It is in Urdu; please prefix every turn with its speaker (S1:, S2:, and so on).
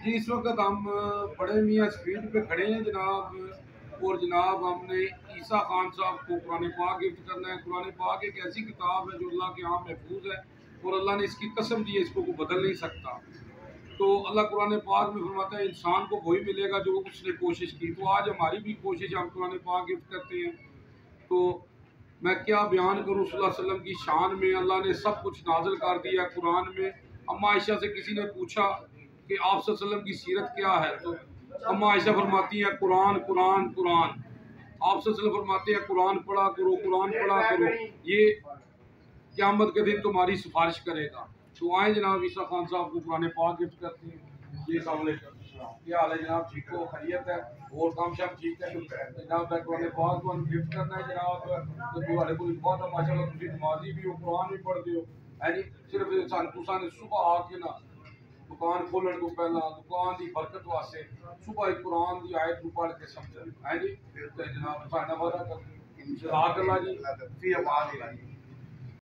S1: جی اس وقت ہم بڑے میاں اسٹریٹ پہ کھڑے ہیں جناب، اور جناب ہم نے عیسیٰ خان صاحب کو قرآن پاک گفٹ کرنا ہے۔ قرآن پاک ایک ایسی کتاب ہے جو اللہ کے ہاں محفوظ ہے، اور اللہ نے اس کی قسم دی ہے، اس کو کوئی بدل نہیں سکتا۔ تو اللہ قرآن پاک میں فرماتا ہے انسان کو وہی ملے گا جو اس نے کوشش کی۔ تو آج ہماری بھی کوشش ہے، ہم قرآن پاک گفٹ کرتے ہیں۔ تو میں کیا بیان کروں صلی اللہ علیہ وسلم کی شان میں، اللہ نے سب کچھ نازل کر دیا قرآن میں۔ اما عائشہ سے کسی نے پوچھا کہ آپ صلی اللہ علیہ وسلم کی سیرت کیا ہے، تو اما عائشہ فرماتی ہیں قرآن قرآن قرآن۔ آپ صلی اللہ علیہ وسلم فرماتے ہیں قرآن پڑھا کرو، قرآن پڑھا کرو، یہ قیامت کے دن تمہاری سفارش کرے گا۔ تو آئیں جناب عیسیٰ خان صاحب کو قرآن پاک گفٹ کرتے ہیں۔ جی السلام علیکم، کیا حال ہے جناب؟ ٹھیک ہو؟ خیریت ہے؟ اور کام شام ٹھیک ہے جناب؟ میں قرآن پاک کو گفٹ کرنا ہے جناب، تو تمہارے کو بہت ماشاء اللہ تم نمازی بھی ہو، قرآن بھی پڑھتے ہو ہے جی۔ صرف تساں نے صبح آ کے نا دکان کھولن کو پہلا دکان دی برکت واسطے صبح ایک قرآن دی آیت کو پڑھ کے سمجھن ہے جی۔ تے جناب ساڈا وعدہ کر انشاءاللہ جی فی امان اللہ۔